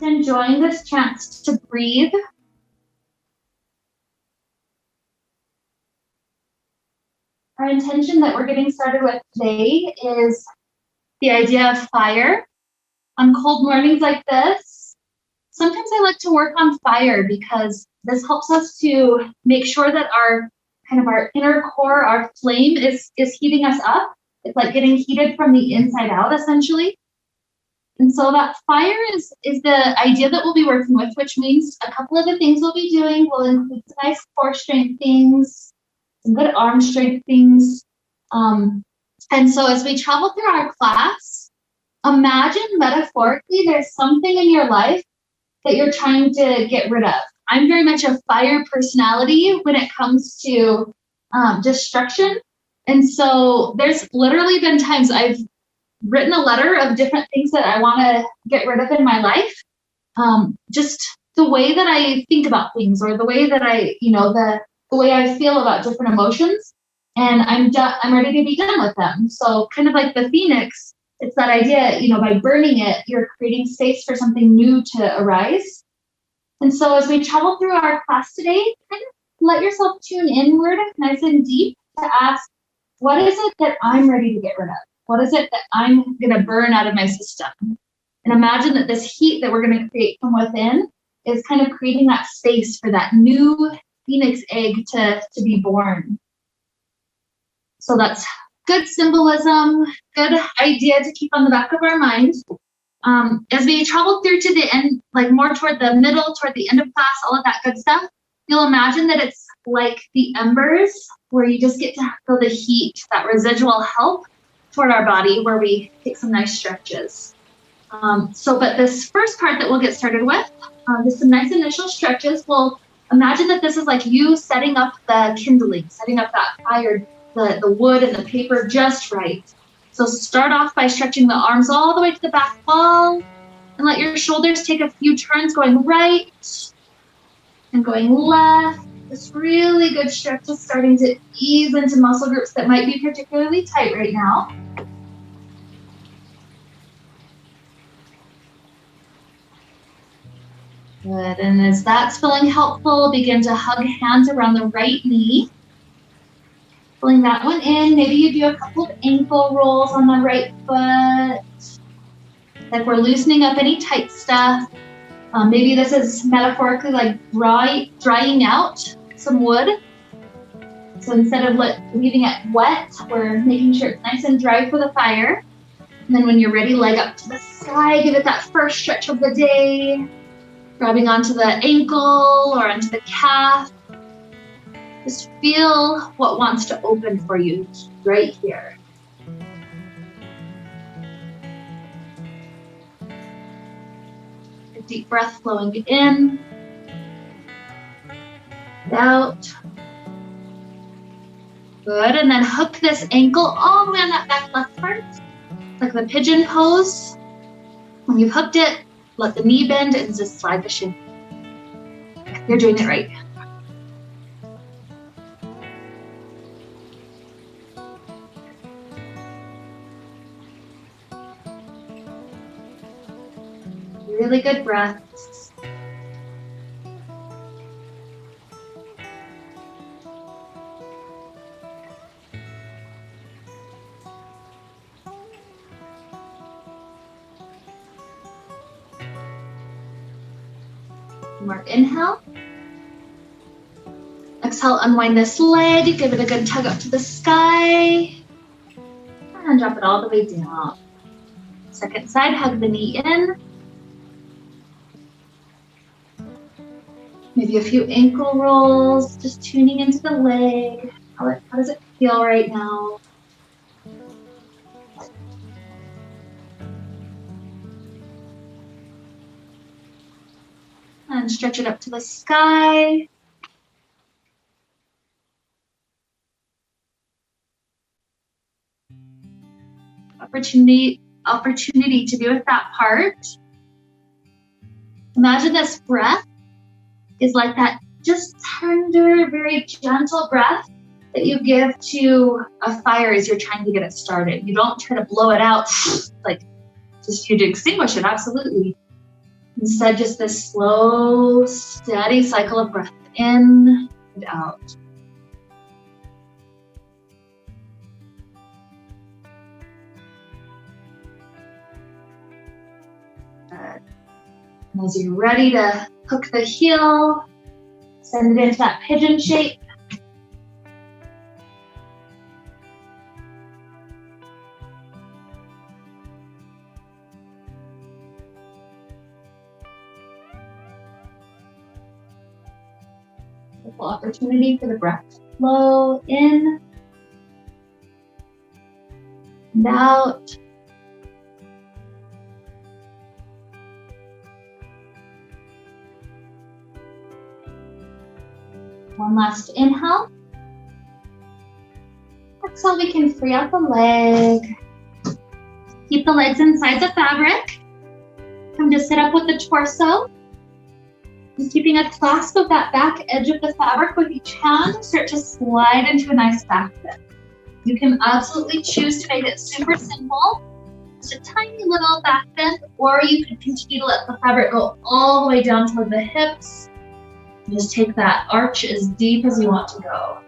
enjoying this chance to breathe. Our intention that we're getting started with today is the idea of fire. On cold mornings like this, sometimes I like to work on fire because this helps us to make sure that our inner core, our flame is heating us up. It's like getting heated from the inside out, essentially. And so that fire is the idea that we'll be working with, which means a couple of the things we'll be doing will include some nice core strength things, some good arm strength things. And so as we travel through our class, imagine metaphorically there's something in your life that you're trying to get rid of. I'm very much a fire personality when it comes to destruction. And so there's literally been times I've written a letter of different things that I want to get rid of in my life. Just the way that I think about things, or the way that I, the way I feel about different emotions, and I'm ready to be done with them. So kind of like the phoenix, it's that idea, by burning it, you're creating space for something new to arise. And so as we travel through our class today, kind of let yourself tune inward nice and deep to ask, what is it that I'm ready to get rid of? What is it that I'm going to burn out of my system? And imagine that this heat that we're going to create from within is kind of creating that space for that new phoenix egg to be born. So that's good symbolism, good idea to keep on the back of our mind. As we travel through to the end, like more toward the middle, toward the end of class, all of that good stuff, you'll imagine that it's like the embers, where you just get to feel the heat, that residual help toward our body, where we take some nice stretches. But this first part that we'll get started with, just some nice initial stretches. We'll imagine that this is like you setting up the kindling, setting up that fire, the wood and the paper just right. So start off by stretching the arms all the way to the back wall, and let your shoulders take a few turns going right and going left. This really good stretch is starting to ease into muscle groups that might be particularly tight right now. Good, and as that's feeling helpful, begin to hug hands around the right knee. Pulling that one in, maybe you do a couple of ankle rolls on the right foot. Like we're loosening up any tight stuff. Maybe this is metaphorically like drying out some wood. So instead of leaving it wet, we're making sure it's nice and dry for the fire. And then when you're ready, leg up to the sky, give it that first stretch of the day. Grabbing onto the ankle or onto the calf. Just feel what wants to open for you right here. A deep breath flowing in, and out. Good, and then hook this ankle all the way on that back left part, like the pigeon pose. When you've hooked it, let the knee bend and just slide the shin. You're doing it right. Really good breaths. More inhale. Exhale, unwind this leg, give it a good tug up to the sky, and drop it all the way down. Second side, hug the knee in. Maybe a few ankle rolls, just tuning into the leg. How does it feel right now? And stretch it up to the sky. Opportunity to be with that part. Imagine this breath is like that just tender, very gentle breath that you give to a fire as you're trying to get it started. You don't try to blow it out, like just you to extinguish it, absolutely. Instead, just this slow, steady cycle of breath in and out. Good. And as you're ready to hook the heel, send it into that pigeon shape. Opportunity for the breath to flow in and out. One last inhale. Exhale, we can free out the leg. Keep the legs inside the fabric. Come to sit up with the torso. Just keeping a clasp of that back edge of the fabric with each hand, start to slide into a nice back bend. You can absolutely choose to make it super simple, just a tiny little back bend, or you could continue to let the fabric go all the way down toward the hips. Just take that arch as deep as you want to go.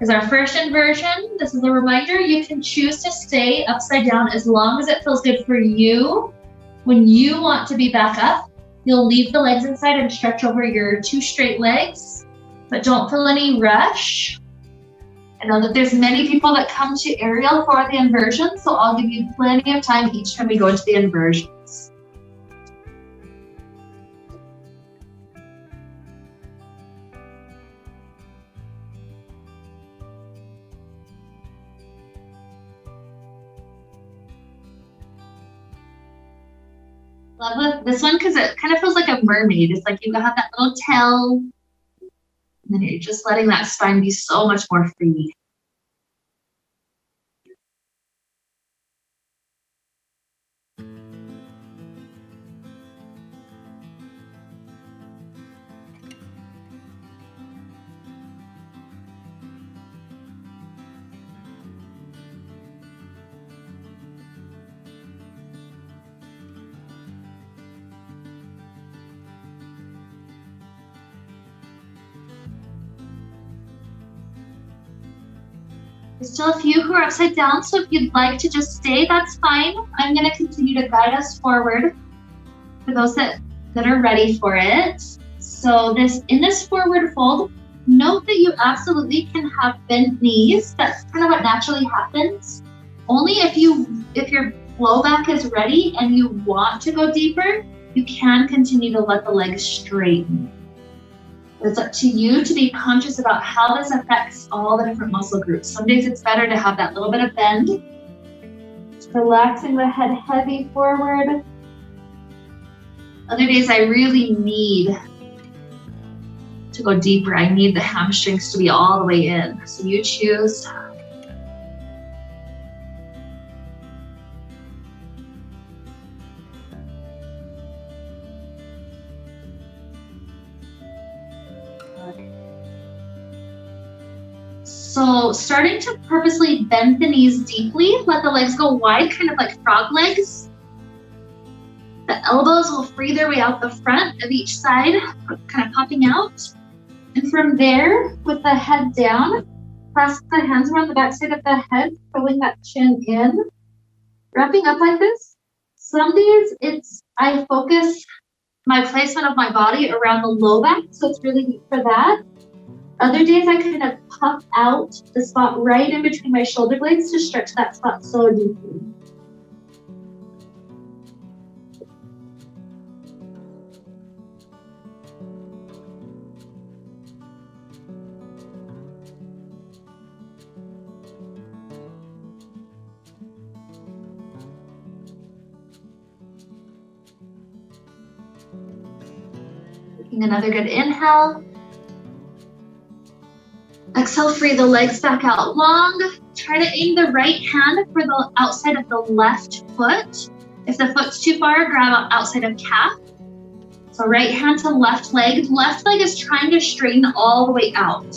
As our first inversion, this is a reminder, you can choose to stay upside down as long as it feels good for you. When you want to be back up, you'll leave the legs inside and stretch over your 2 straight legs, but don't feel any rush. I know that there's many people that come to aerial for the inversion, so I'll give you plenty of time each time we go into the inversions. Love this one because it kind of feels like a mermaid. It's like you have that little tail, and then you're just letting that spine be so much more free. There's still a few who are upside down, so if you'd like to just stay, that's fine. I'm going to continue to guide us forward for those that are ready for it. So in this forward fold, note that you absolutely can have bent knees. That's kind of what naturally happens. Only if your low back is ready and you want to go deeper, you can continue to let the legs straighten. It's up to you to be conscious about how this affects all the different muscle groups. Some days it's better to have that little bit of bend. Just relaxing the head heavy forward. Other days I really need to go deeper. I need the hamstrings to be all the way in. So you choose. So starting to purposely bend the knees deeply, let the legs go wide, kind of like frog legs. The elbows will free their way out the front of each side, kind of popping out. And from there, with the head down, clasp the hands around the back side of the head, pulling that chin in. Wrapping up like this. Some days I focus my placement of my body around the low back, so it's really neat for that. Other days I kind of puff out the spot right in between my shoulder blades to stretch that spot so deeply. Taking another good inhale. Exhale, free the legs back out long. Try to aim the right hand for the outside of the left foot. If the foot's too far, grab outside of calf. So right hand to left leg. Left leg is trying to straighten all the way out.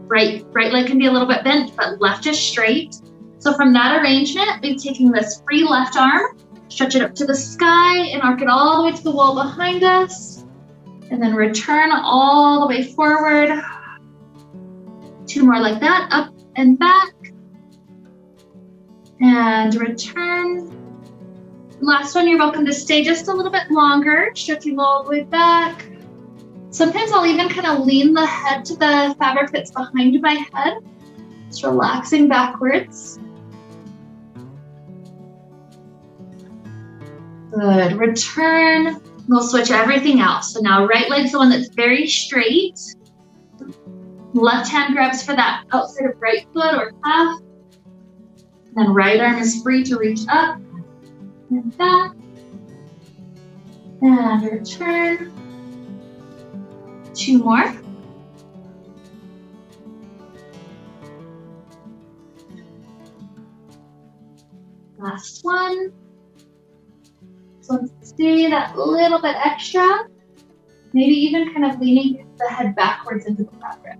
Right leg can be a little bit bent, but left is straight. So from that arrangement, we're taking this free left arm, Stretch it up to the sky and arc it all the way to the wall behind us. And then return all the way forward. 2 more like that, up and back. And return. Last one, you're welcome to stay just a little bit longer, stretching all the way back. Sometimes I'll even kind of lean the head to the fabric that's behind my head. Just relaxing backwards. Good, return. We'll switch everything out. So now right leg's the one that's very straight. Left hand grabs for that outside of right foot or calf. Then right arm is free to reach up and back. And return. 2 more. Last one. So stay that little bit extra. Maybe even kind of leaning the head backwards into the fabric.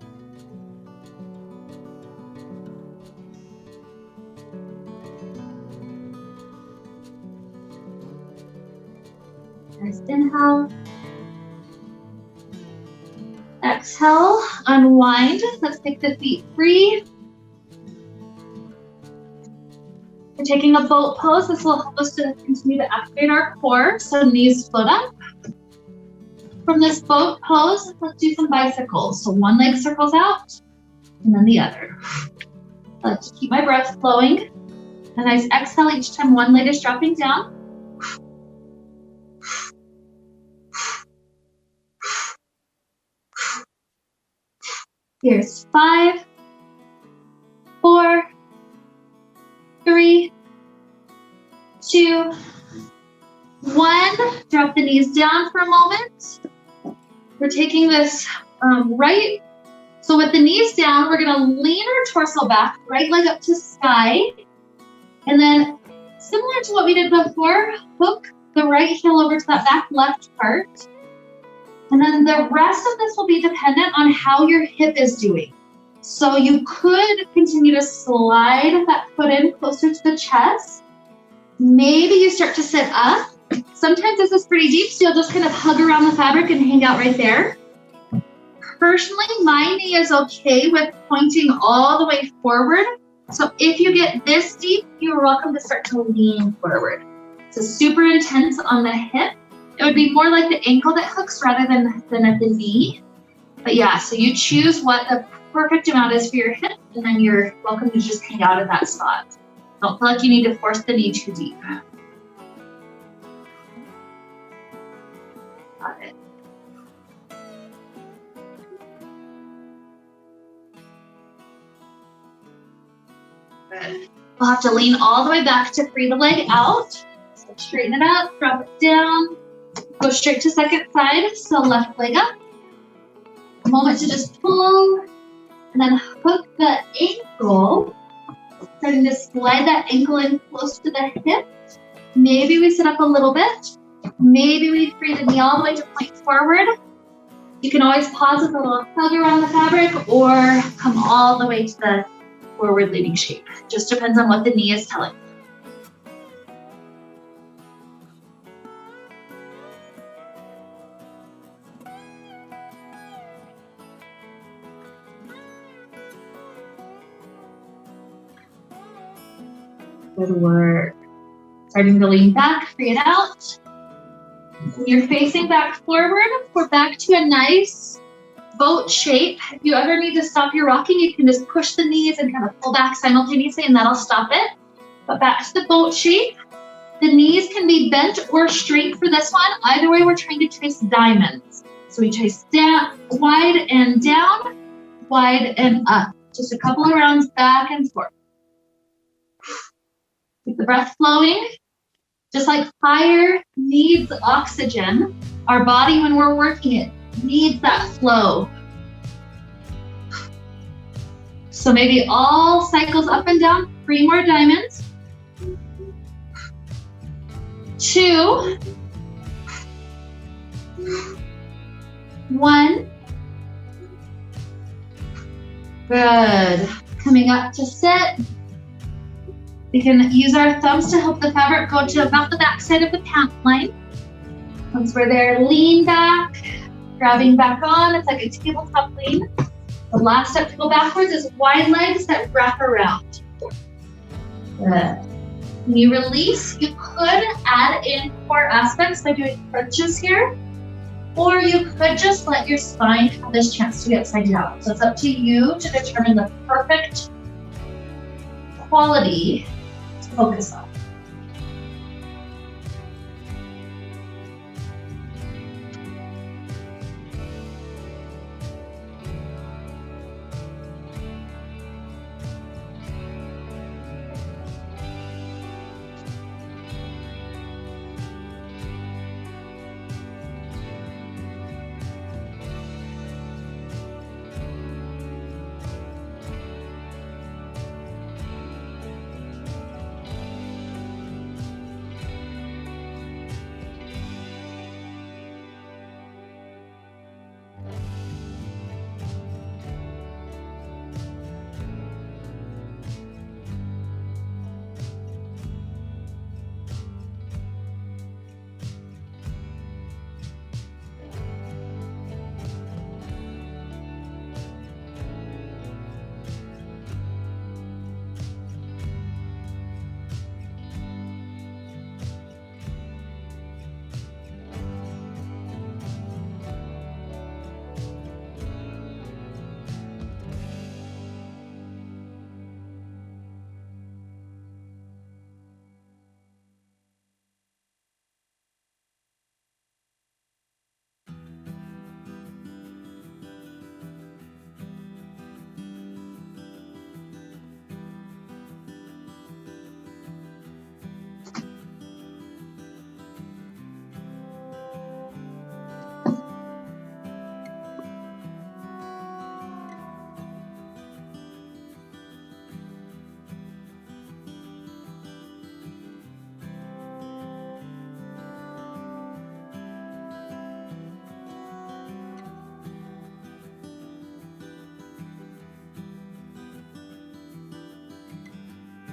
Nice inhale. Exhale, unwind. Let's take the feet free. We're taking a boat pose. This will help us to continue to activate our core. So knees float up. From this boat pose, let's do some bicycles. So one leg circles out and then the other. Let's keep my breath flowing. A nice exhale each time one leg is dropping down. Here's 5, 4, 3, 2, 1. Drop the knees down for a moment. We're taking this right. So with the knees down, we're gonna lean our torso back, right leg up to sky. And then similar to what we did before, hook the right heel over to that back left part. And then the rest of this will be dependent on how your hip is doing. So you could continue to slide that foot in closer to the chest. Maybe you start to sit up. Sometimes this is pretty deep, so you'll just kind of hug around the fabric and hang out right there. Personally, my knee is okay with pointing all the way forward. So if you get this deep, you're welcome to start to lean forward. So super intense on the hip. It would be more like the ankle that hooks rather than at the knee. But yeah, so you choose what the perfect amount is for your hip, and then you're welcome to just hang out at that spot. Don't feel like you need to force the knee too deep. Got it. Good. We'll have to lean all the way back to free the leg out. So straighten it up, drop it down. Go straight to second side, so left leg up. A moment to just pull, and then hook the ankle. Starting to slide that ankle in close to the hip. Maybe we sit up a little bit. Maybe we free the knee all the way to point forward. You can always pause with a little hug around the fabric or come all the way to the forward leaning shape. Just depends on what the knee is telling you. Good work. Starting to lean back, free it out. When you're facing back forward, we're back to a nice boat shape. If you ever need to stop your rocking, you can just push the knees and kind of pull back simultaneously and that'll stop it. But back to the boat shape. The knees can be bent or straight for this one. Either way, we're trying to trace diamonds. So we trace down, wide and down, wide and up. Just a couple of rounds back and forth. Keep the breath flowing. Just like fire needs oxygen, our body, when we're working it, needs that flow. So maybe all cycles up and down, 3 more diamonds. 2, 1. Good. Coming up to sit. We can use our thumbs to help the fabric go to about the back side of the pant line. Once we're there, lean back, grabbing back on. It's like a tabletop lean. The last step to go backwards is wide legs that wrap around. Good. When you release, you could add in core aspects by doing crunches here, or you could just let your spine have this chance to be upside down. So it's up to you to determine the perfect quality to focus on.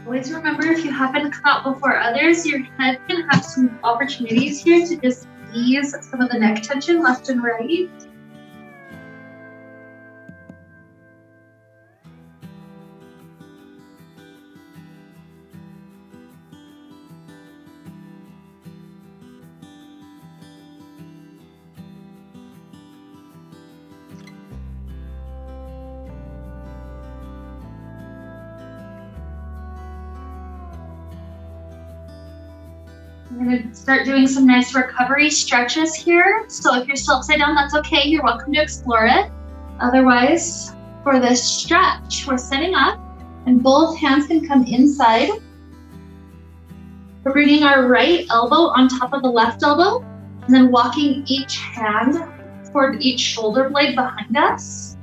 Always remember, if you happen to come out before others, your head can have some opportunities here to just ease some of the neck tension left and right. I'm going to start doing some nice recovery stretches here. So if you're still upside down, that's okay. You're welcome to explore it. Otherwise, for this stretch, we're sitting up and both hands can come inside. We're bringing our right elbow on top of the left elbow and then walking each hand toward each shoulder blade behind us.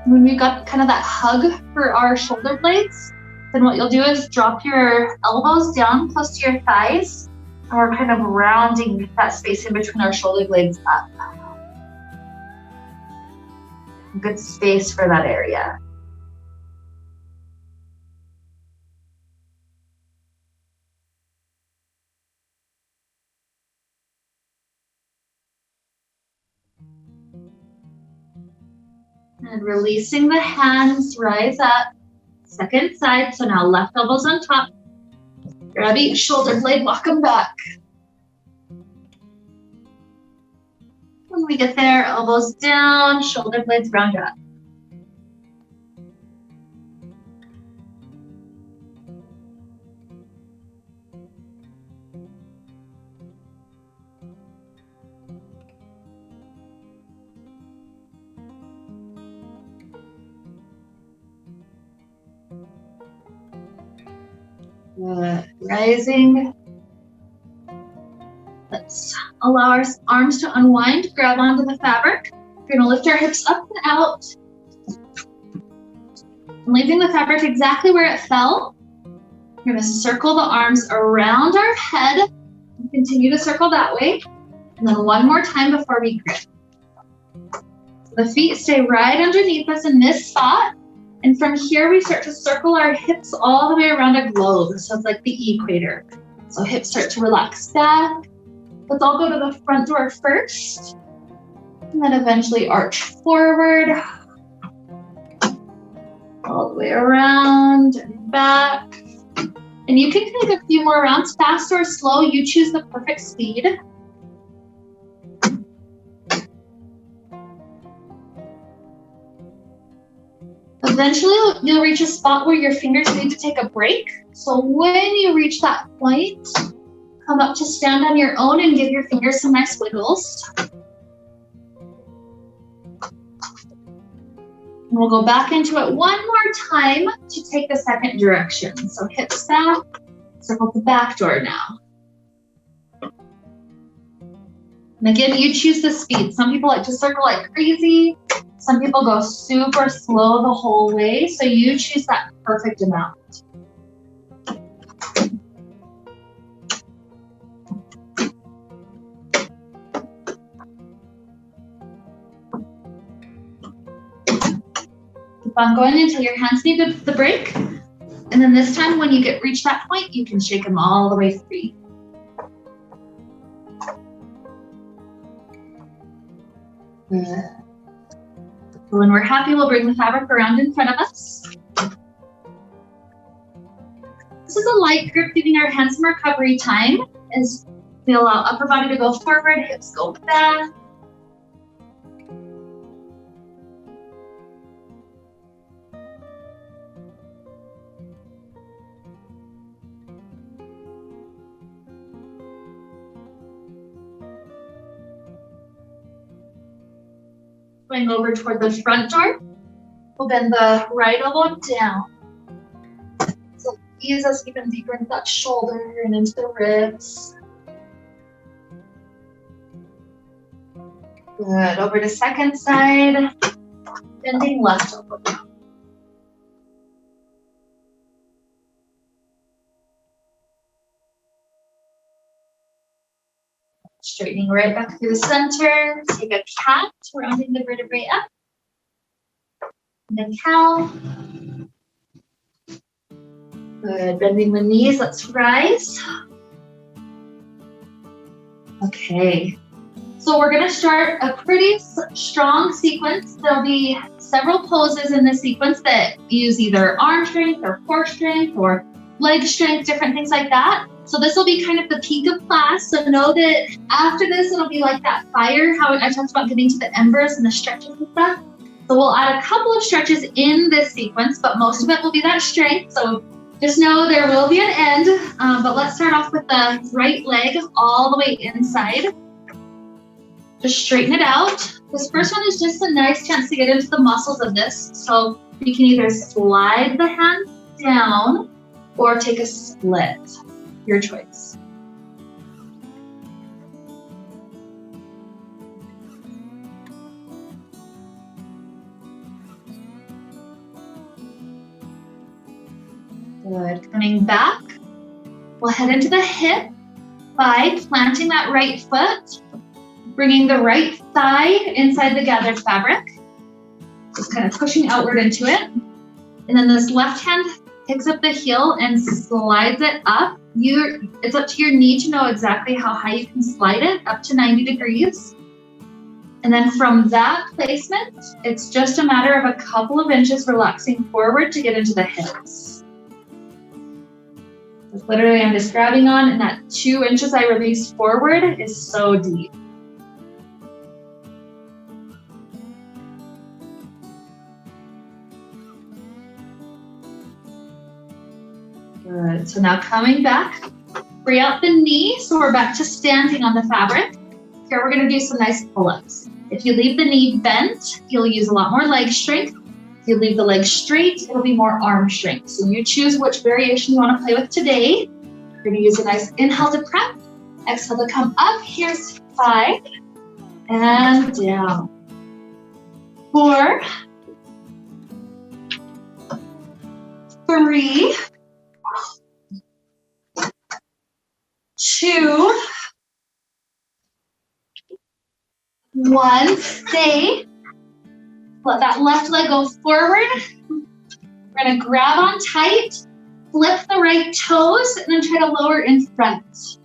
When we've got kind of that hug for our shoulder blades, then what you'll do is drop your elbows down close to your thighs, and we're kind of rounding that space in between our shoulder blades up. Good space for that area. And releasing the hands, rise up. Second side, so now left elbow's on top. Grab each shoulder blade, walk them back. When we get there, elbows down, shoulder blades round up. Rising. Let's allow our arms to unwind, grab onto the fabric. We're gonna lift our hips up and out. And leaving the fabric exactly where it fell. We're gonna circle the arms around our head and continue to circle that way. And then one more time before we grip. The feet stay right underneath us in this spot. And from here, we start to circle our hips all the way around a globe. So it's like the equator. So hips start to relax back. Let's all go to the front door first. And then eventually arch forward. All the way around and back. And you can take a few more rounds, fast or slow. You choose the perfect speed. Eventually, you'll reach a spot where your fingers need to take a break. So when you reach that point, come up to stand on your own and give your fingers some nice wiggles. And we'll go back into it one more time to take the second direction. So hips back, circle the back door now. And again, you choose the speed. Some people like to circle like crazy. Some people go super slow the whole way. So you choose that perfect amount. Keep on going until your hands need the break. And then this time when you reach that point, you can shake them all the way free. Good. So when we're happy, we'll bring the fabric around in front of us. This is a light grip, giving our hands some recovery time as we allow upper body to go forward, hips go back. Going over toward the front door, we'll bend the right elbow down. So ease us even deeper into that shoulder and into the ribs. Good, over to second side, bending left elbow down. Straightening right back through the center. Take a cat, rounding the vertebrae up. And a cow. Good, bending the knees, let's rise. Okay, so we're gonna start a pretty strong sequence. There'll be several poses in this sequence that use either arm strength or core strength or leg strength, different things like that. So this will be kind of the peak of class. So know that after this, it'll be like that fire, how I talked about getting to the embers and the stretches and stuff. So we'll add a couple of stretches in this sequence, but most of it will be that strength. So just know there will be an end, but let's start off with the right leg all the way inside. Just straighten it out. This first one is just a nice chance to get into the muscles of this. So you can either slide the hand down or take a split. Your choice. Good. Coming back, we'll head into the hip by planting that right foot, bringing the right thigh inside the gathered fabric, just kind of pushing outward into it. And then this left hand picks up the heel and slides it up. It's up to your knee to know exactly how high you can slide it, up to 90 degrees. And then from that placement, it's just a matter of a couple of inches relaxing forward to get into the hips. Literally, I'm just grabbing on, and that 2 inches I release forward is so deep. Good, so now coming back, free out the knee, so we're back to standing on the fabric. Here we're gonna do some nice pull-ups. If you leave the knee bent, you'll use a lot more leg strength. If you leave the leg straight, it'll be more arm strength. So you choose which variation you wanna play with today. We're gonna use a nice inhale to prep, exhale to come up. Here's 5, and down. 4, 3, 2, 1, stay. Let that left leg go forward. We're gonna grab on tight, flip the right toes, and then try to lower in front.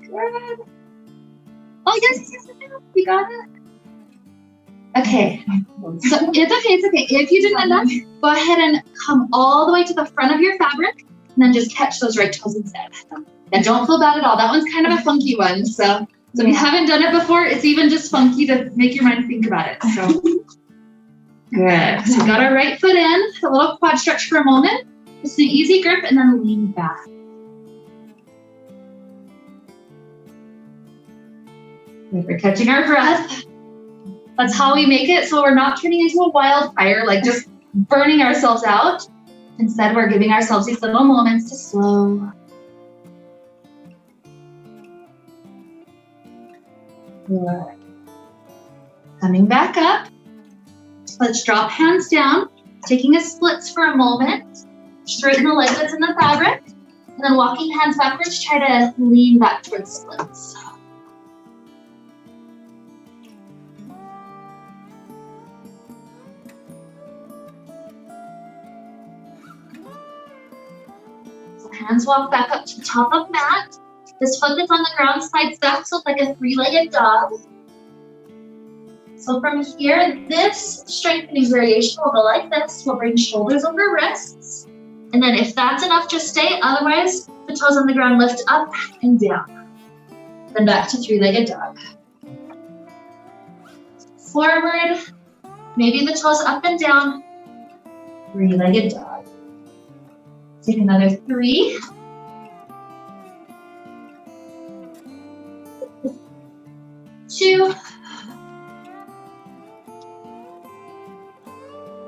Good. Oh, yes, you got it. Okay, so it's okay. If you didn't end up, go ahead and come all the way to the front of your fabric, and then just catch those right toes instead. And don't feel bad at all. That one's kind of a funky one, so if you haven't done it before, it's even just funky to make your mind think about it. So good. So we got our right foot in, a little quad stretch for a moment. Just an easy grip and then lean back. We're catching our breath. That's how we make it so we're not turning into a wildfire, like just burning ourselves out. Instead, we're giving ourselves these little moments to slow. Good. Coming back up. Let's drop hands down, taking a splits for a moment. Straighten the leg that's in the fabric. And then walking hands backwards, try to lean back towards splits. Hands walk back up to the top of mat. This foot that's on the ground slides back, so it's like a three-legged dog. So from here, this strengthening variation will go like this. We'll bring shoulders over wrists. And then if that's enough, just stay. Otherwise, the toes on the ground lift up and down. Then back to three-legged dog. Forward, maybe the toes up and down. Three-legged dog. Take another 3. 2.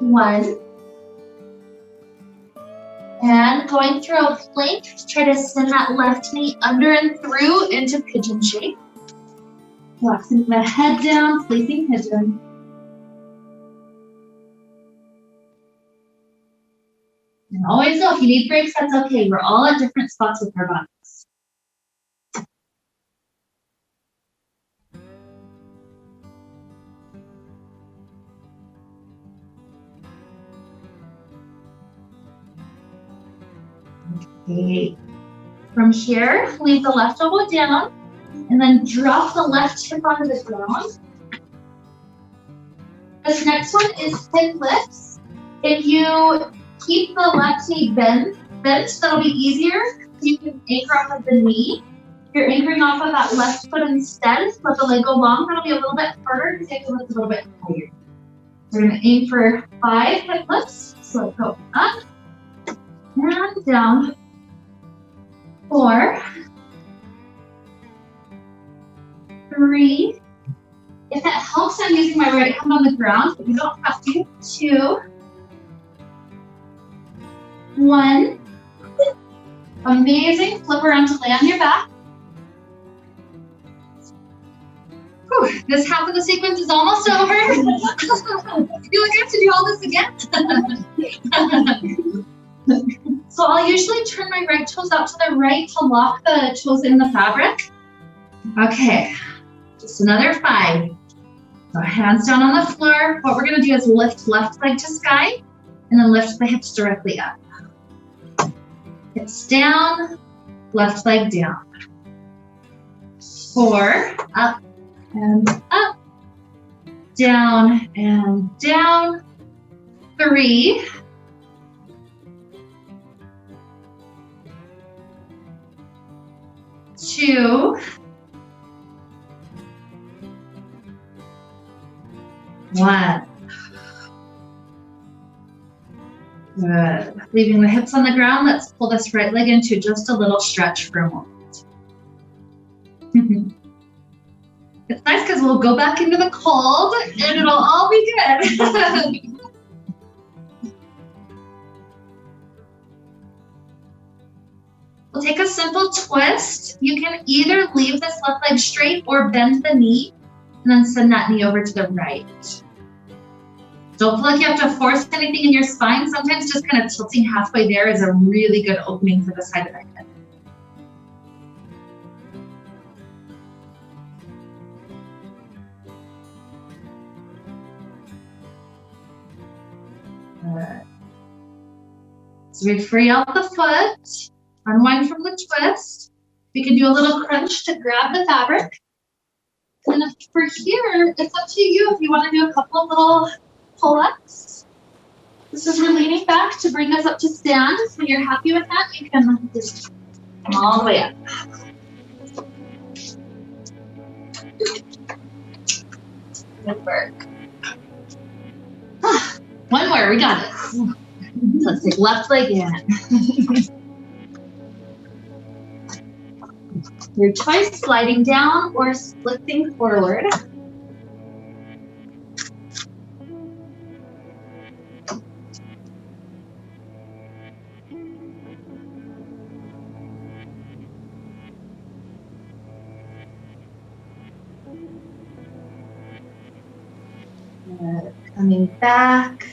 1. And going through a plank, try to send that left knee under and through into pigeon shape. Relaxing the head down, placing pigeon. And always know, if you need breaks, that's okay. We're all at different spots with our bodies. Okay. From here, leave the left elbow down, and then drop the left hip onto the ground. This next one is hip lifts. If you keep the left knee bent, that'll be easier. You can anchor off of the knee. If you're anchoring off of that left foot instead, let the leg go long. That'll be a little bit harder because you have to lift a little bit higher. We're going to aim for 5 hip lifts. So let's go up and down. 4, 3. If that helps, I'm using my right hand on the ground, but you don't have to. 2, 1. Amazing. Flip around to lay on your back. Whew, this half of the sequence is almost over. I feel like I have to do all this again. So I'll usually turn my right toes out to the right to lock the toes in the fabric. Okay, just another 5. So hands down on the floor. What we're gonna do is lift left leg to sky and then lift the hips directly up. Hips down, left leg down. 4, up and up, down and down. 3, 2, 1. Good. Leaving the hips on the ground, let's pull this right leg into just a little stretch for a moment. It's nice because we'll go back into the cold and it'll all be good. We'll take a simple twist. You can either leave this left leg straight or bend the knee and then send that knee over to the right. Don't feel like you have to force anything in your spine. Sometimes just kind of tilting halfway there is a really good opening for the side of the head. Good. So we free out the foot, unwind from the twist. We can do a little crunch to grab the fabric. And for here, it's up to you if you want to do a couple of little pull-ups. This is we're leaning back to bring us up to stand. When you're happy with that, you can just come all the way up. Good work. One more, we got it. Let's take left leg in. Your choice, sliding down or splitting forward. Good. Coming back.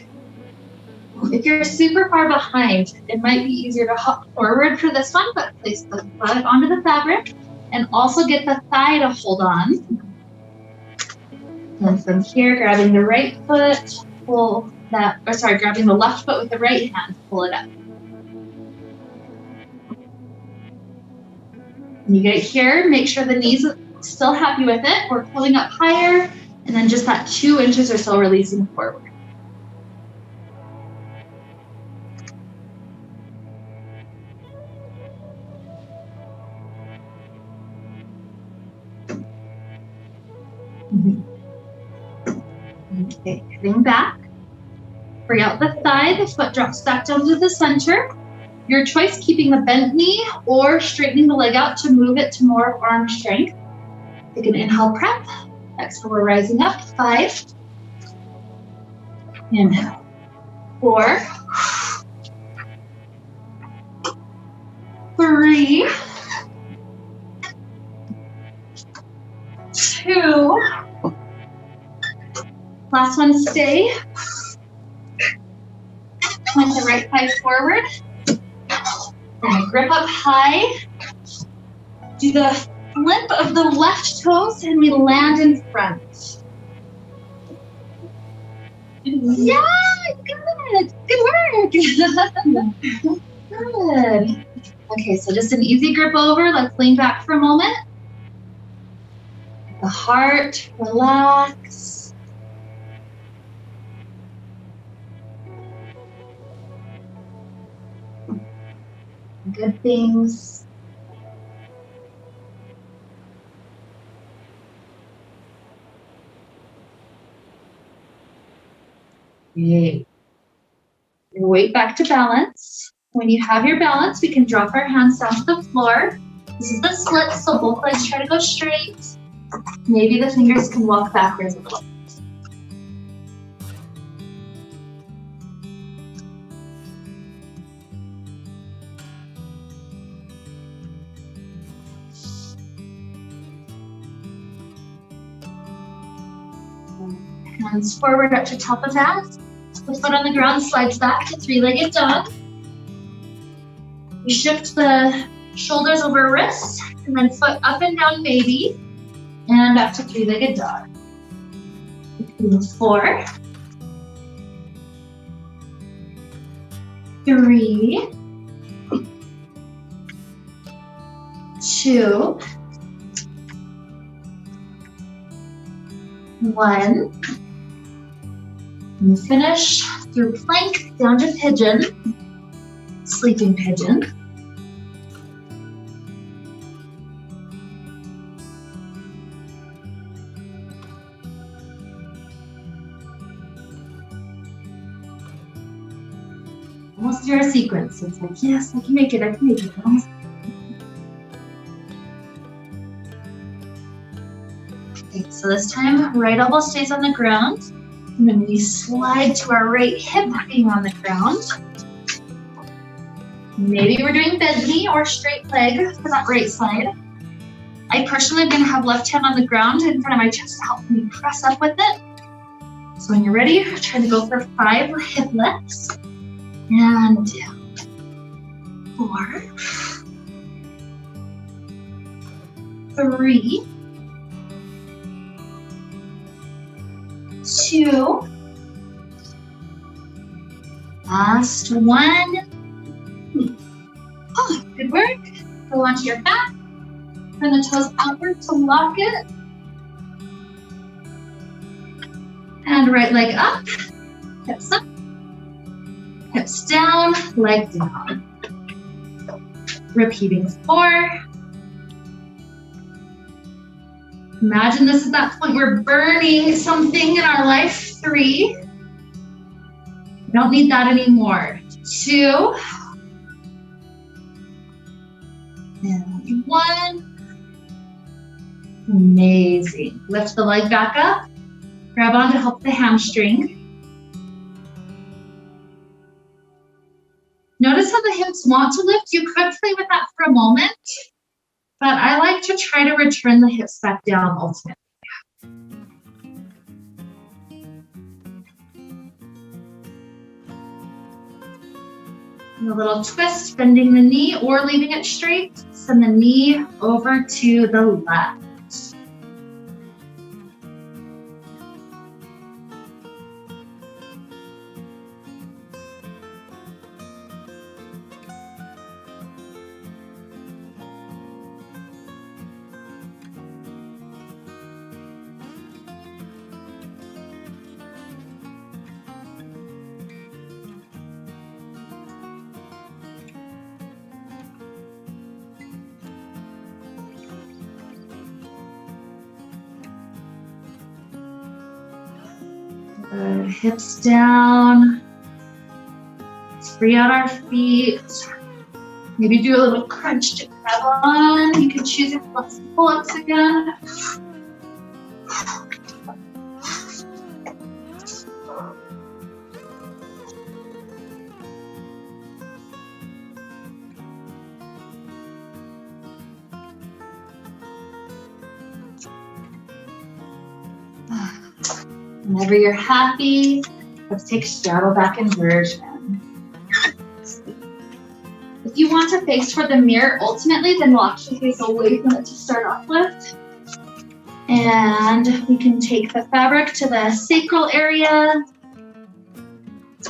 If you're super far behind, it might be easier to hop forward for this one, but place the foot onto the fabric and also get the thigh to hold on. And from here, grabbing the right foot, pull that, or sorry, grabbing the left foot with the right hand, pull it up. When you get here, make sure the knees are still happy with it. We're pulling up higher, and then just that 2 inches or so releasing forward. Okay, heading back. Free out the thigh, the foot drops back down to the center. Your choice, keeping the bent knee or straightening the leg out to move it to more of arm strength. Take an inhale, prep. Exhale, we're rising up. 5. Inhale. 4. 3. 2. Last one, stay. Point the right thigh forward. And grip up high. Do the flip of the left toes and we land in front. Yeah, good. Good work. Good. Okay, so just an easy grip over. Let's lean back for a moment. The heart, relax. Good things. Great. Your weight back to balance. When you have your balance, we can drop our hands down to the floor. This is the split, so both legs try to go straight. Maybe the fingers can walk backwards a little. Hands forward up to top of that. The foot on the ground slides back to 3-legged dog. We shift the shoulders over wrists, and then foot up and down baby, and back to 3-legged dog. 4, 3, 2, 1. And finish through plank down to pigeon, sleeping pigeon. Almost through our sequence. It's like, yes, I can make it, I can make it. Okay, so this time, right elbow stays on the ground. And then we slide to our right hip being on the ground. Maybe we're doing bend knee or straight leg for that right side. I personally am going to have left hand on the ground in front of my chest to help me press up with it. So when you're ready, try to go for 5 hip lifts. And down. 4, 3, 2, Last one. Oh, good work. Go onto your back. Turn the toes outward to lock it. And right leg up. Hips up. Hips down. Leg down. Repeating 4. Imagine this is that point we're burning something in our life. 3. We don't need that anymore. 2. And 1. Amazing. Lift the leg back up. Grab on to help the hamstring. Notice how the hips want to lift. You could play with that for a moment, but I like to try to return the hips back down ultimately. And a little twist, bending the knee or leaving it straight. Send the knee over to the left. Good. Hips down. Let's free out our feet. Maybe do a little crunch to grab on. You can choose your flexible pull-ups again. Whenever you're happy, let's take straddle back inversion. If you want to face toward the mirror ultimately, then we'll actually face away from it to start off with. And we can take the fabric to the sacral area.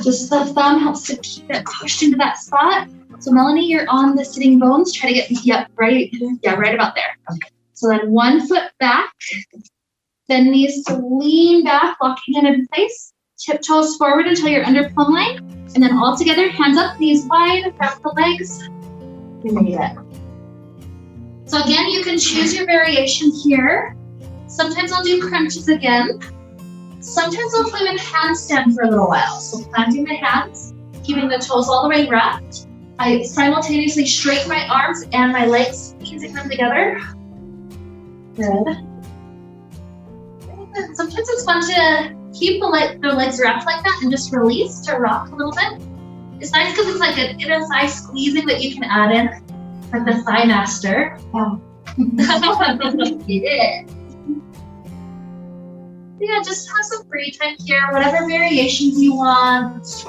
Just the thumb helps to keep it pushed into that spot. So Melanie, you're on the sitting bones. Try to get, right about there. Okay. So then 1 foot back. Then knees to lean back, locking it in place. Tiptoes forward until you're under plumb line. And then all together, hands up, knees wide, wrap the legs. You made it. So again, you can choose your variation here. Sometimes I'll do crunches again. Sometimes I'll play with handstand for a little while. So planting my hands, keeping the toes all the way wrapped. I simultaneously straighten my arms and my legs, squeezing them together. Good. Sometimes it's fun to keep the legs wrapped like that and just release to rock a little bit. It's nice because it's like an inner thigh squeezing that you can add in, like the thigh master. Oh. Yeah, just have some free time here, whatever variations you want,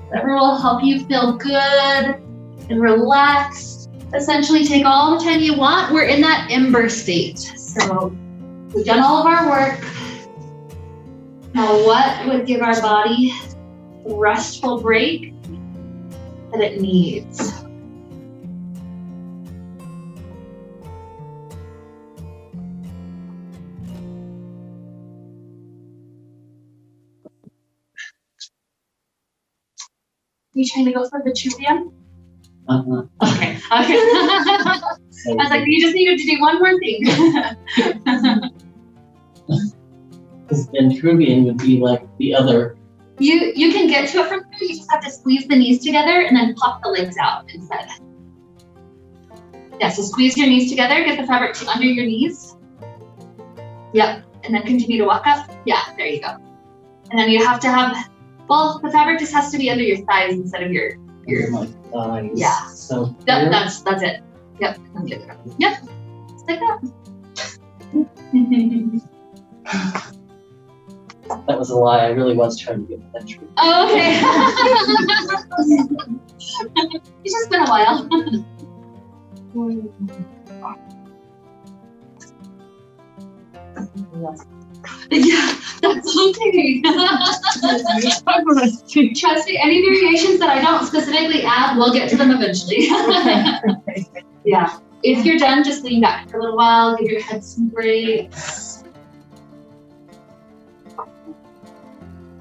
whatever will help you feel good and relaxed. Essentially take all the time you want. We're in that ember state. So we've done all of our work. Now what would give our body the restful break that it needs? You trying to go for the Vitruvian? Okay. I was like, you just needed to do one more thing. Because Vitruvian would be like the other. You can get to it from here. You just have to squeeze the knees together and then pop the legs out instead. Yeah, so squeeze your knees together, get the fabric to under your knees. Yep, and then continue to walk up. Yeah, there you go. And then you have to have, well, the fabric just has to be under your thighs instead of your my thighs. Yeah. So that's it. Yep. Yep. Just like that. That was a lie. I really was trying to get that true. Oh, okay. It's just been a while. Yeah, that's okay. Trust me, any variations that I don't specifically add, we'll get to them eventually. Okay. Yeah. If you're done, just lean back for a little while, give your head some breaks.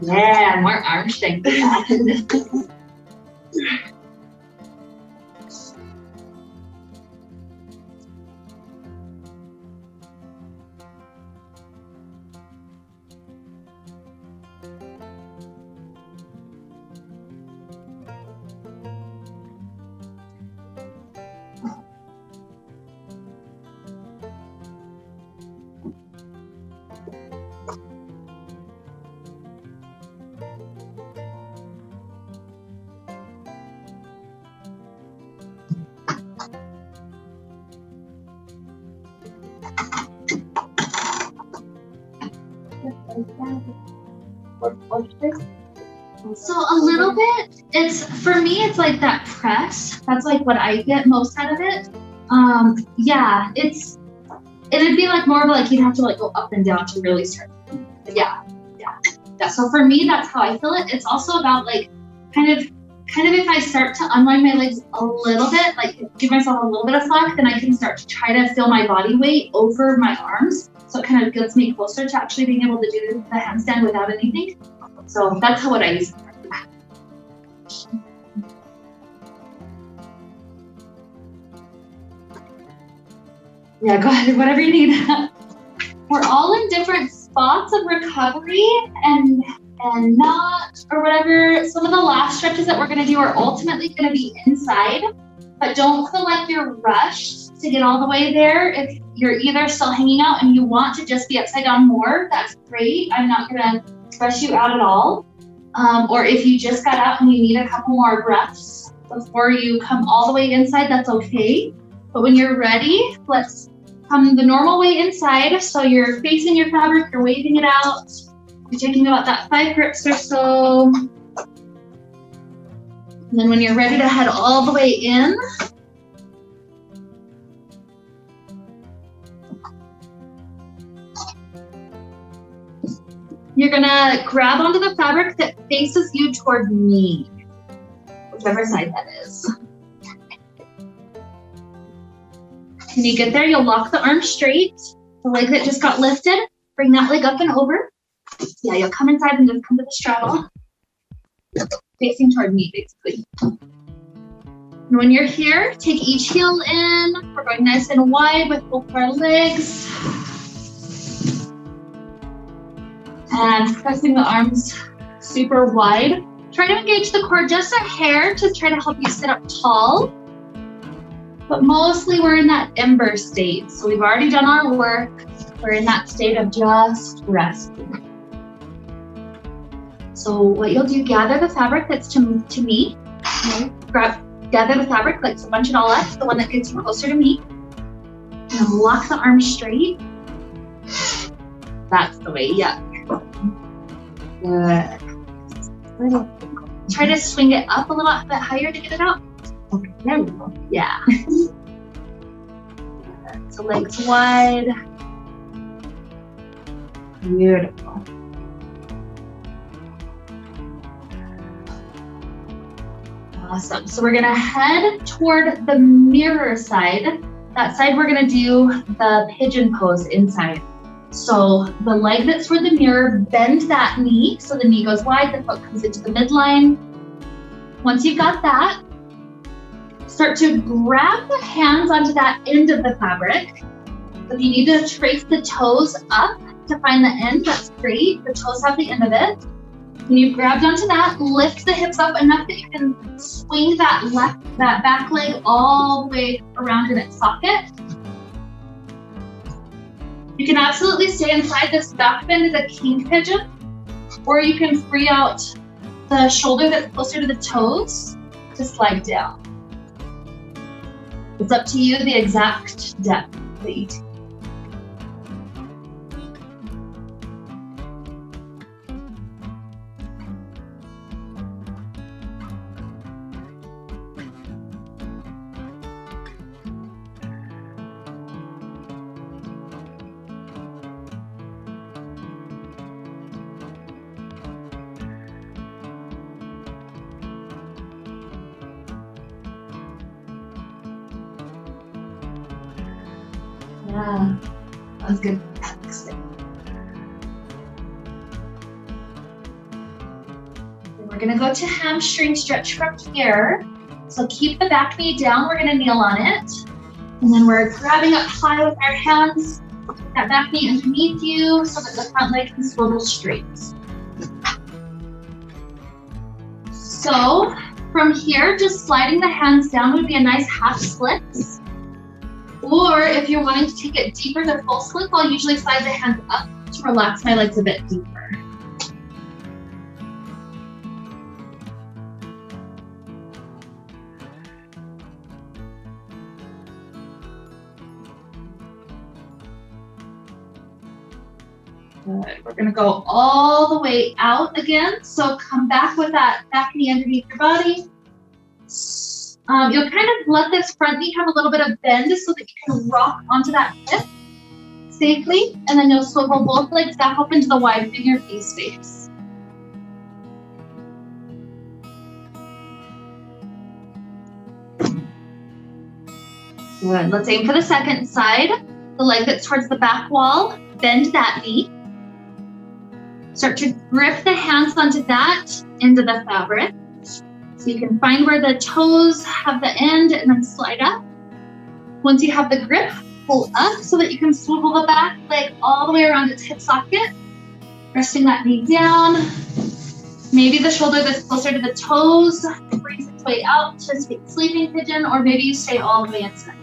Yeah, more arm strength. So a little bit, for me, it's like that press. That's like what I get most out of it. Yeah, it'd be like more of like you'd have to like go up and down to really start. Yeah. So for me, that's how I feel it. It's also about like kind of if I start to unwind my legs a little bit, like give myself a little bit of slack, then I can start to try to feel my body weight over my arms. So it kind of gets me closer to actually being able to do the handstand without anything. So that's what I use. Yeah, go ahead, whatever you need. We're all in different spots of recovery and not, or whatever. Some of the last stretches that we're gonna do are ultimately gonna be inside, but don't feel like you're rushed to get all the way there. If you're either still hanging out and you want to just be upside down more, that's great. I'm not gonna rush you out at all. Or if you just got out and you need a couple more breaths before you come all the way inside, that's okay. But when you're ready, let's come the normal way inside. So you're facing your fabric, you're waving it out. You're taking about that 5 grips or so. And then when you're ready to head all the way in, you're gonna grab onto the fabric that faces you toward me, whichever side that is. When you get there, you'll lock the arm straight. The leg that just got lifted, bring that leg up and over. Yeah, you'll come inside and just come to the straddle. Facing toward me, basically. And when you're here, take each heel in. We're going nice and wide with both of our legs. And pressing the arms super wide. Try to engage the core just a hair to try to help you sit up tall. But mostly we're in that ember state. So we've already done our work. We're in that state of just resting. So what you'll do, gather the fabric that's to me. Gather the fabric, like so bunch it all up, the one that gets you closer to me. And lock the arms straight. That's the way, yeah. Good. Try to swing it up a little bit higher to get it out. Okay, there we go. Yeah. So legs wide. Beautiful. Awesome. So we're gonna head toward the mirror side. That side we're gonna do the pigeon pose inside. So the leg that's toward the mirror, bend that knee so the knee goes wide, the foot comes into the midline. Once you've got that, start to grab the hands onto that end of the fabric. If you need to trace the toes up to find the end, that's great. The toes have the end of it. When you've grabbed onto that, lift the hips up enough that you can swing that back leg all the way around in its socket. You can absolutely stay inside this back bend as a king pigeon, or you can free out the shoulder that's closer to the toes to slide down. It's up to you the exact depth that you take. Yeah, that was good. We're gonna go to hamstring stretch from here. So keep the back knee down, we're gonna kneel on it. And then we're grabbing up high with our hands, that back knee underneath you so that the front leg can swivel straight. So from here, just sliding the hands down would be a nice half split. Or if you're wanting to take it deeper to full split, I'll usually slide the hands up to relax my legs a bit deeper. Good. We're gonna go all the way out again. So come back with that back knee underneath your body. You'll kind of let this front knee have a little bit of bend so that you can rock onto that hip safely. And then you'll swivel both legs back up into the wide finger V space. Good. Let's aim for the second side. The leg that's towards the back wall, bend that knee. Start to grip the hands onto that into the fabric. So you can find where the toes have the end and then slide up. Once you have the grip, pull up so that you can swivel the back leg all the way around its hip socket. Resting that knee down. Maybe the shoulder that's closer to the toes brings its way out to sleeping pigeon, or maybe you stay all the way inside.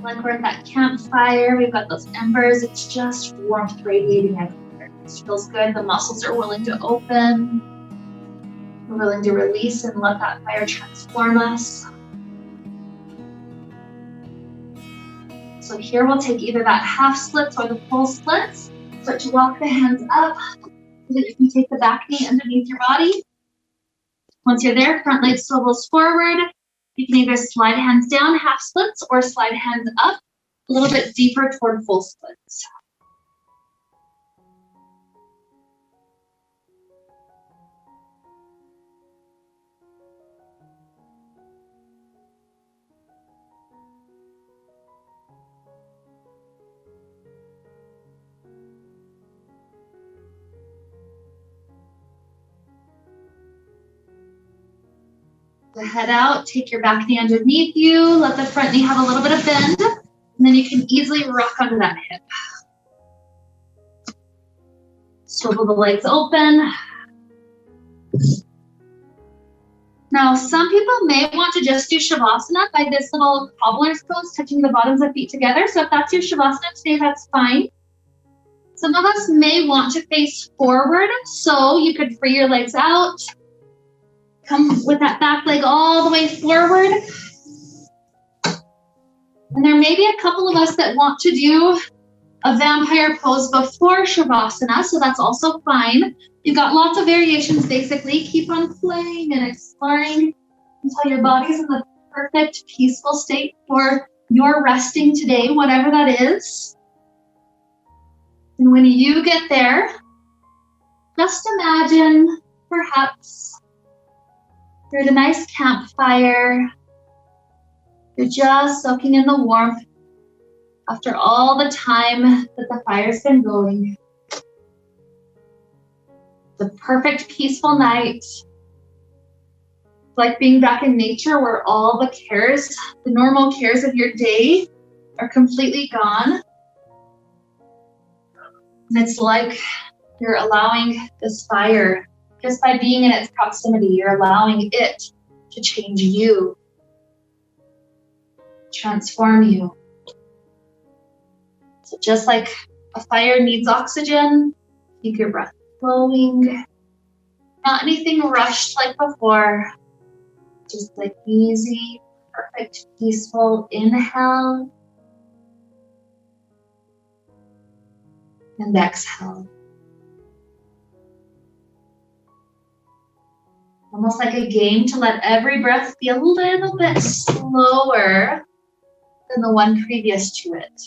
Like we're at that campfire, we've got those embers, it's just warmth radiating everywhere. It feels good, the muscles are willing to open. We're willing to release and let that fire transform us. So here we'll take either that half splits or the full splits. Start to walk the hands up so that you can take the back knee underneath your body. Once you're there, front leg swivels forward. You can either slide hands down, half splits, or slide hands up a little bit deeper toward full splits. The head out, take your back knee underneath you, let the front knee have a little bit of bend, and then you can easily rock onto that hip. Swivel the legs open. Now, some people may want to just do Shavasana by this little cobbler's pose, touching the bottoms of feet together. So if that's your Shavasana today, that's fine. Some of us may want to face forward, so you could free your legs out. Come with that back leg all the way forward. And there may be a couple of us that want to do a vampire pose before Shavasana, so that's also fine. You've got lots of variations, basically. Keep on playing and exploring until your body's in the perfect, peaceful state for your resting today, whatever that is. And when you get there, just imagine, perhaps, you're at a nice campfire. You're just soaking in the warmth after all the time that the fire's been going. The perfect peaceful night. It's like being back in nature where all the cares, the normal cares of your day are completely gone. And it's like you're allowing this fire, just by being in its proximity, you're allowing it to change you, transform you. So just like a fire needs oxygen, keep your breath flowing. Not anything rushed like before. Just like easy, perfect, peaceful inhale. And exhale. Almost like a game to let every breath be a little bit slower than the one previous to it.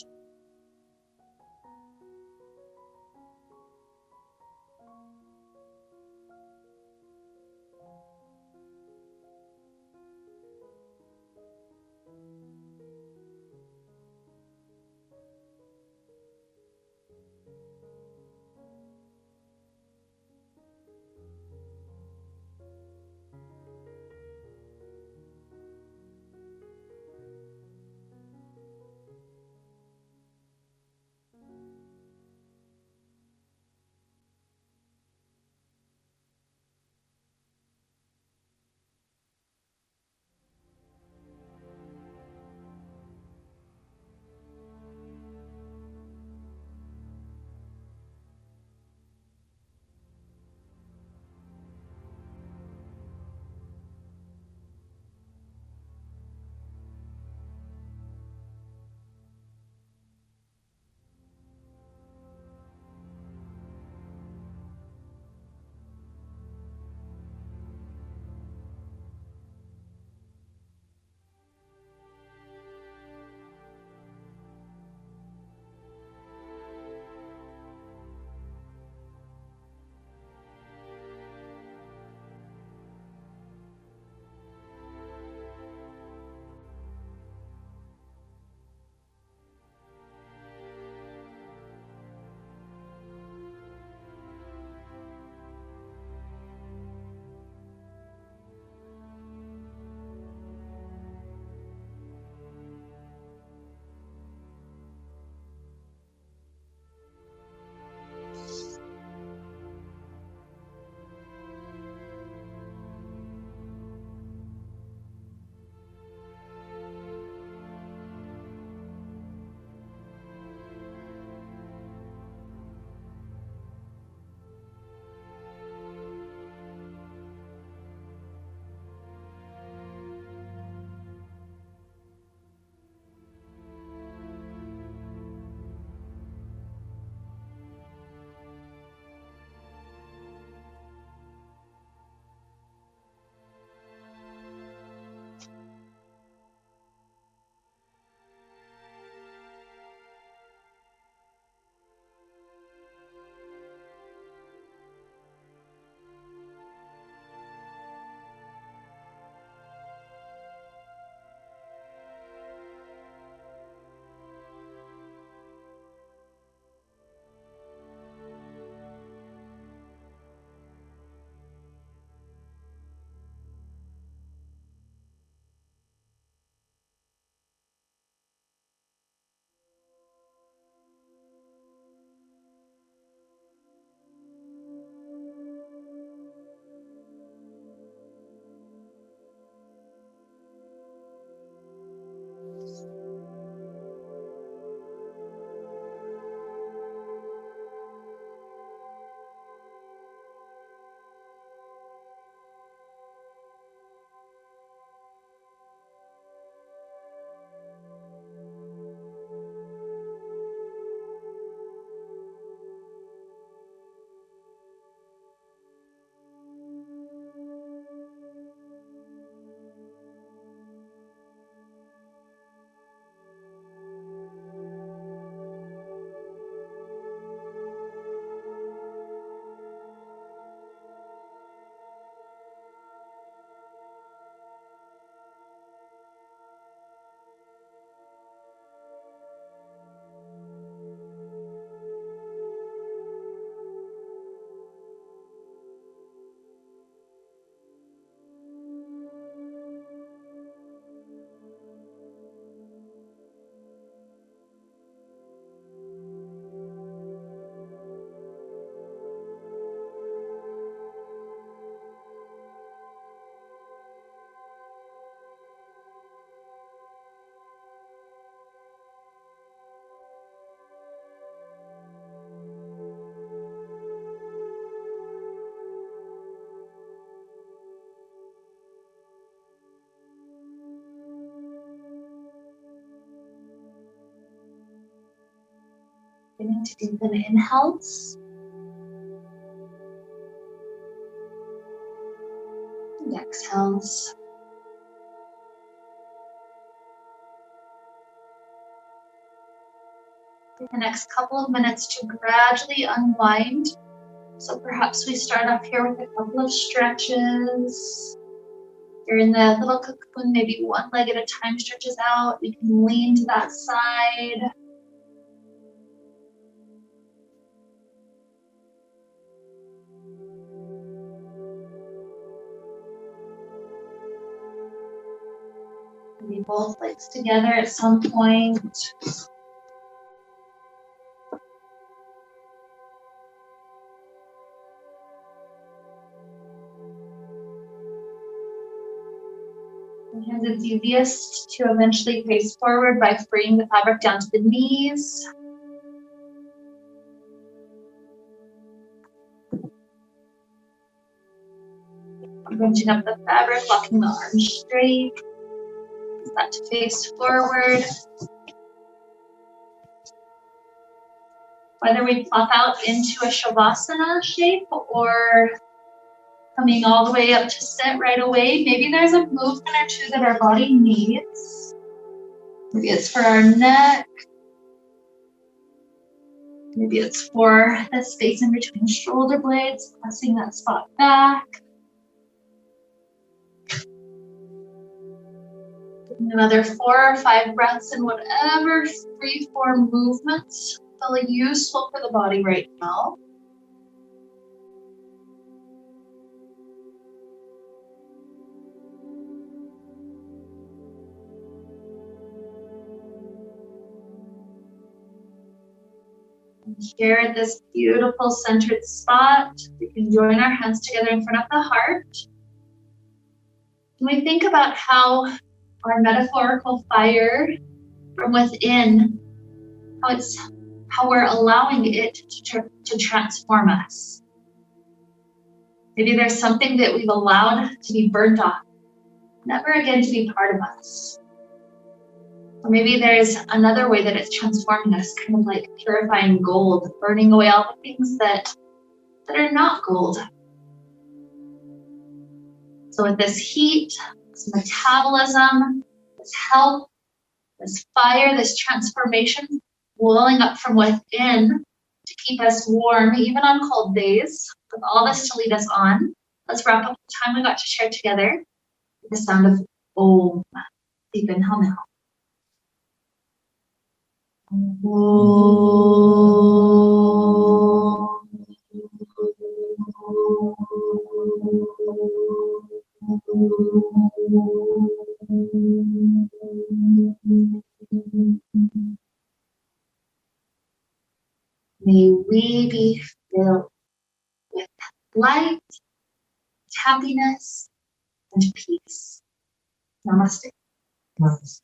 Beginning to deepen inhales. And exhales. Take the next couple of minutes to gradually unwind. So perhaps we start off here with a couple of stretches. You're in the little cocoon, maybe one leg at a time stretches out. You can lean to that side. Maybe both legs together at some point. Sometimes it's easiest to eventually face forward by freeing the fabric down to the knees. Crunching up the fabric, locking the arms straight. Use that to face forward. Whether we plop out into a Shavasana shape or coming all the way up to sit right away, maybe there's a movement or two that our body needs. Maybe it's for our neck. Maybe it's for the space in between shoulder blades, pressing that spot back. Another 4 or 5 breaths in whatever free-form movements feel useful for the body right now. And here at this beautiful centered spot, we can join our hands together in front of the heart. And we think about how our metaphorical fire from within, how we're allowing it to transform us. Maybe there's something that we've allowed to be burnt off, never again to be part of us. Or maybe there's another way that it's transforming us, kind of like purifying gold, burning away all the things that are not gold. So with this heat, this metabolism, this health, this fire, this transformation welling up from within to keep us warm, even on cold days, with all this to lead us on. Let's wrap up the time we got to share together with the sound of Om. Deep inhale now. May we be filled with light, happiness, and peace. Namaste. Namaste.